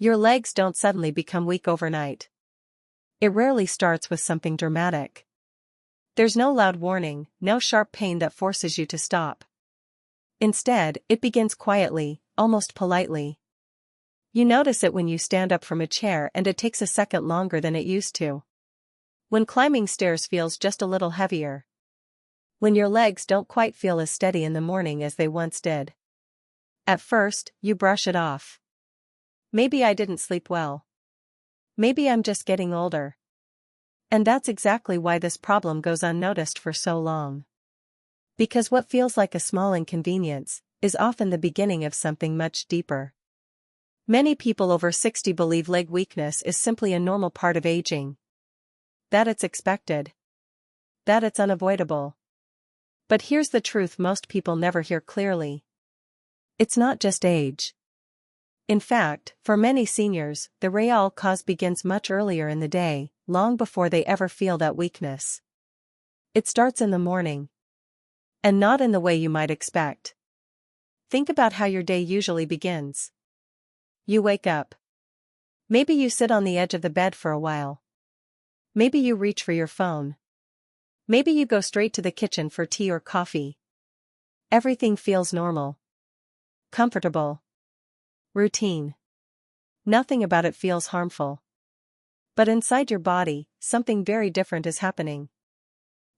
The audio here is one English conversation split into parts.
Your legs don't suddenly become weak overnight. It rarely starts with something dramatic. There's no loud warning, no sharp pain that forces you to stop. Instead, it begins quietly, almost politely. You notice it when you stand up from a chair and it takes a second longer than it used to. When climbing stairs feels just a little heavier. When your legs don't quite feel as steady in the morning as they once did. At first, you brush it off. Maybe I didn't sleep well. Maybe I'm just getting older. And that's exactly why this problem goes unnoticed for so long. Because what feels like a small inconvenience is often the beginning of something much deeper. Many people over 60 believe leg weakness is simply a normal part of aging. That it's expected. That it's unavoidable. But here's the truth most people never hear clearly. It's not just age. In fact, for many seniors, the real cause begins much earlier in the day, long before they ever feel that weakness. It starts in the morning. And not in the way you might expect. Think about how your day usually begins. You wake up. Maybe you sit on the edge of the bed for a while. Maybe you reach for your phone. Maybe you go straight to the kitchen for tea or coffee. Everything feels normal. Comfortable. Routine. Nothing about it feels harmful. But inside your body, something very different is happening.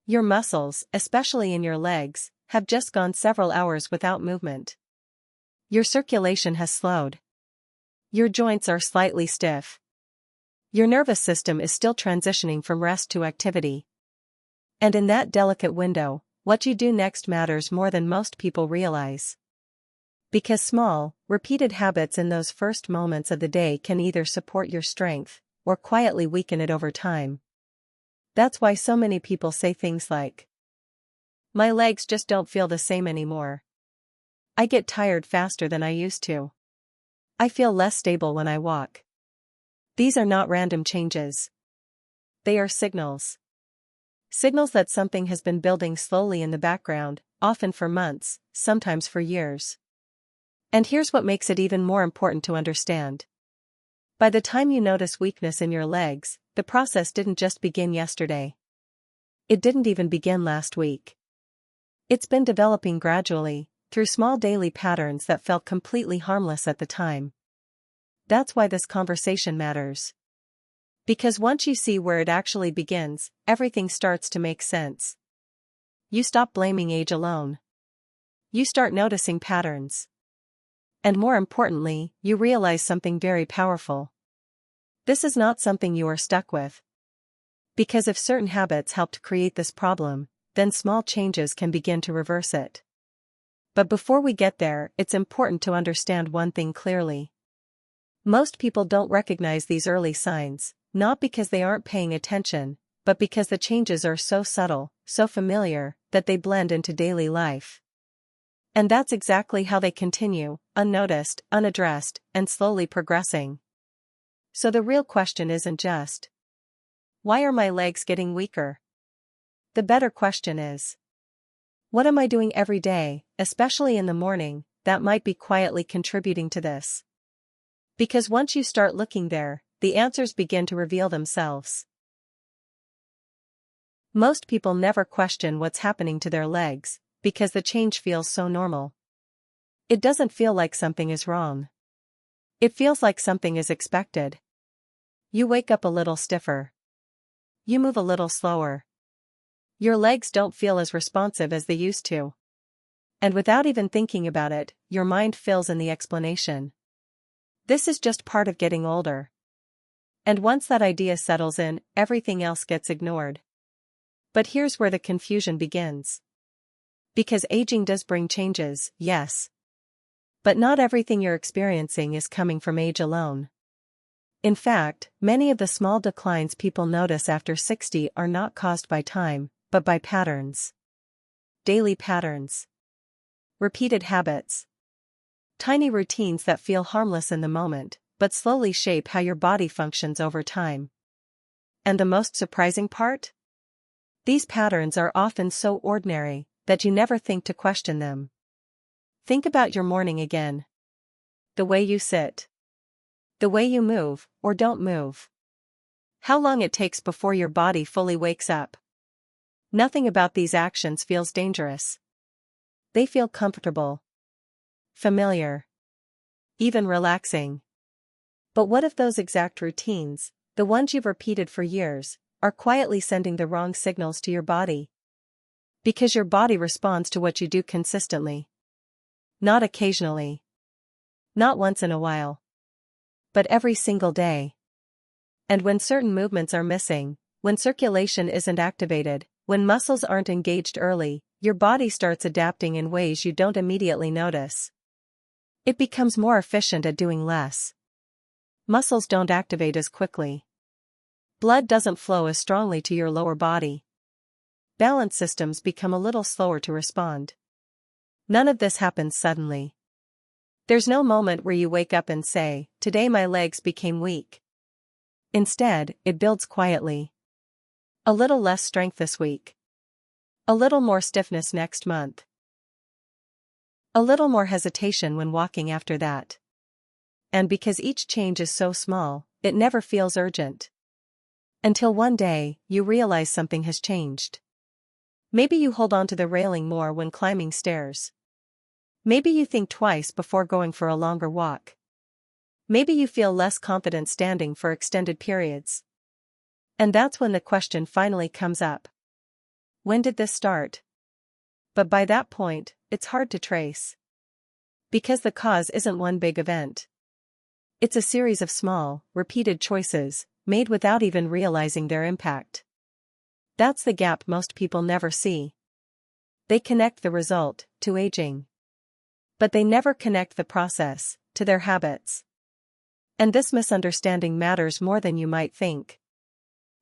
Your muscles, especially in your legs, have just gone several hours without movement. Your circulation has slowed. Your joints are slightly stiff. Your nervous system is still transitioning from rest to activity. And in that delicate window, what you do next matters more than most people realize. Because small, repeated habits in those first moments of the day can either support your strength or quietly weaken it over time. That's why so many people say things like, "My legs just don't feel the same anymore. I get tired faster than I used to. I feel less stable when I walk." These are not random changes. They are signals. Signals that something has been building slowly in the background, often for months, sometimes for years. And here's what makes it even more important to understand. By the time you notice weakness in your legs, the process didn't just begin yesterday. It didn't even begin last week. It's been developing gradually, through small daily patterns that felt completely harmless at the time. That's why this conversation matters. Because once you see where it actually begins, everything starts to make sense. You stop blaming age alone. You start noticing patterns. And more importantly, you realize something very powerful. This is not something you are stuck with. Because if certain habits helped create this problem, then small changes can begin to reverse it. But before we get there, it's important to understand one thing clearly. Most people don't recognize these early signs, not because they aren't paying attention, but because the changes are so subtle, so familiar, that they blend into daily life. And that's exactly how they continue, unnoticed, unaddressed, and slowly progressing. So the real question isn't just, why are my legs getting weaker? The better question is, what am I doing every day, especially in the morning, that might be quietly contributing to this? Because once you start looking there, the answers begin to reveal themselves. Most people never question what's happening to their legs, because the change feels so normal. It doesn't feel like something is wrong. It feels like something is expected. You wake up a little stiffer. You move a little slower. Your legs don't feel as responsive as they used to. And without even thinking about it, your mind fills in the explanation. This is just part of getting older. And once that idea settles in, everything else gets ignored. But here's where the confusion begins. Because aging does bring changes, yes. But not everything you're experiencing is coming from age alone. In fact, many of the small declines people notice after 60 are not caused by time, but by patterns. Daily patterns. Repeated habits. Tiny routines that feel harmless in the moment, but slowly shape how your body functions over time. And the most surprising part? These patterns are often so ordinary that you never think to question them. Think about your morning again. The way you sit. The way you move, or don't move. How long it takes before your body fully wakes up. Nothing about these actions feels dangerous. They feel comfortable, familiar, even relaxing. But what if those exact routines, the ones you've repeated for years, are quietly sending the wrong signals to your body? Because your body responds to what you do consistently. Not occasionally. Not once in a while. But every single day. And when certain movements are missing, when circulation isn't activated, when muscles aren't engaged early, your body starts adapting in ways you don't immediately notice. It becomes more efficient at doing less. Muscles don't activate as quickly. Blood doesn't flow as strongly to your lower body. Balance systems become a little slower to respond. None of this happens suddenly. There's no moment where you wake up and say, "Today my legs became weak." Instead, it builds quietly. A little less strength this week. A little more stiffness next month. A little more hesitation when walking after that. And because each change is so small, it never feels urgent. Until one day, you realize something has changed. Maybe you hold on to the railing more when climbing stairs. Maybe you think twice before going for a longer walk. Maybe you feel less confident standing for extended periods. And that's when the question finally comes up. When did this start? But by that point, it's hard to trace. Because the cause isn't one big event. It's a series of small, repeated choices, made without even realizing their impact. That's the gap most people never see. They connect the result to aging. But they never connect the process to their habits. And this misunderstanding matters more than you might think.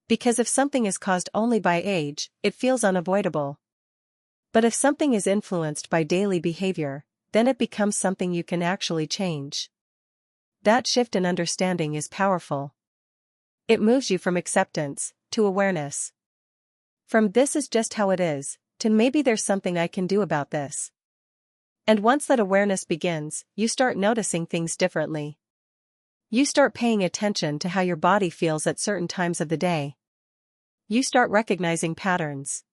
Because if something is caused only by age, it feels unavoidable. But if something is influenced by daily behavior, then it becomes something you can actually change. That shift in understanding is powerful. It moves you from acceptance to awareness. From "this is just how it is," to "maybe there's something I can do about this." And once that awareness begins, you start noticing things differently. You start paying attention to how your body feels at certain times of the day. You start recognizing patterns.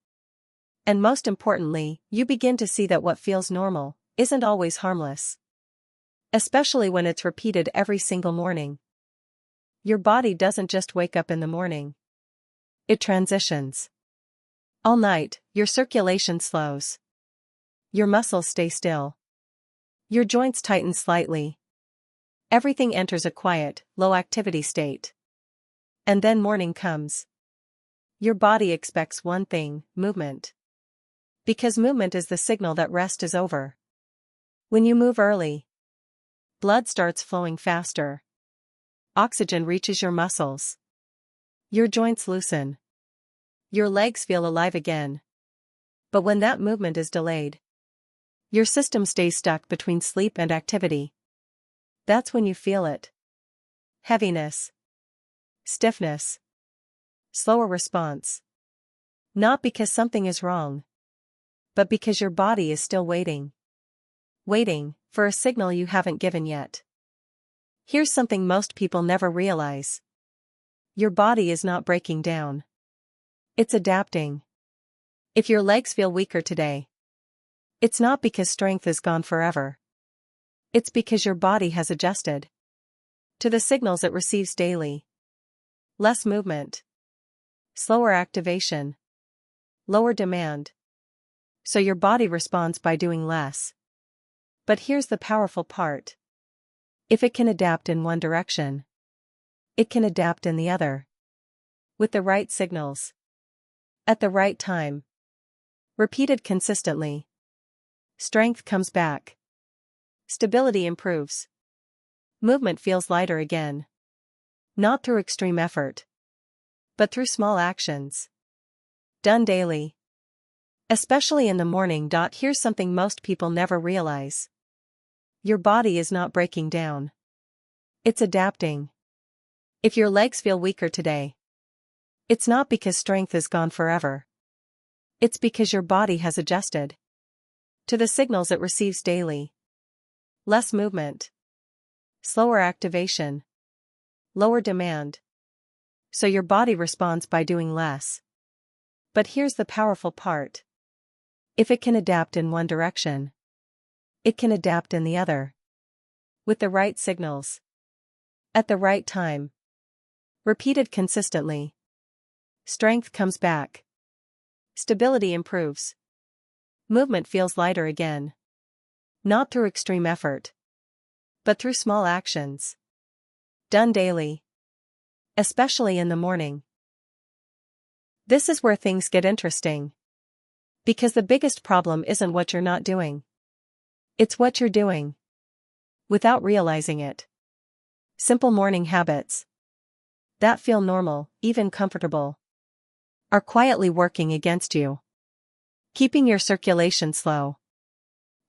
And most importantly, you begin to see that what feels normal isn't always harmless. Especially when it's repeated every single morning. Your body doesn't just wake up in the morning. It transitions. All night, your circulation slows. Your muscles stay still. Your joints tighten slightly. Everything enters a quiet, low-activity state. And then morning comes. Your body expects one thing: movement. Because movement is the signal that rest is over. When you move early, blood starts flowing faster. Oxygen reaches your muscles. Your joints loosen. Your legs feel alive again. But when that movement is delayed, your system stays stuck between sleep and activity. That's when you feel it. Heaviness. Stiffness. Slower response. Not because something is wrong, but because your body is still waiting. Waiting for a signal you haven't given yet. Here's something most people never realize. Your body is not breaking down. It's adapting. If your legs feel weaker today, it's not because strength is gone forever. It's because your body has adjusted to the signals it receives daily. Less movement. Slower activation. Lower demand. So your body responds by doing less. But here's the powerful part. If it can adapt in one direction, it can adapt in the other. With the right signals. At the right time. Repeated consistently. Strength comes back. Stability improves. Movement feels lighter again. Not through extreme effort, but through small actions. Done daily. Especially in the morning. Here's something most people never realize. Your body is not breaking down. It's adapting. If your legs feel weaker today, it's not because strength is gone forever. It's because your body has adjusted to the signals it receives daily. Less movement. Slower activation. lower demand. So your body responds by doing less. But here's the powerful part. If it can adapt in one direction, it can adapt in the other. With the right signals. At the right time. Repeated consistently. Strength comes back. Stability improves. Movement feels lighter again. Not through extreme effort, but through small actions. Done daily. Especially in the morning. This is where things get interesting. Because the biggest problem isn't what you're not doing. It's what you're doing. Without realizing it. Simple morning habits. That feel normal, even comfortable. Are quietly working against you. Keeping your circulation slow.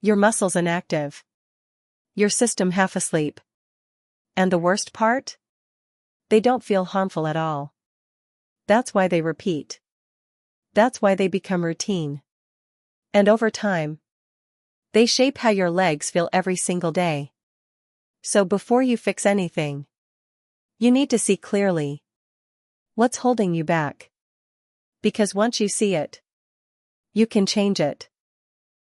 Your muscles inactive. Your system half asleep. And the worst part? They don't feel harmful at all. That's why they repeat. That's why they become routine. And over time, they shape how your legs feel every single day. So before you fix anything, you need to see clearly. What's holding you back? Because once you see it, you can change it.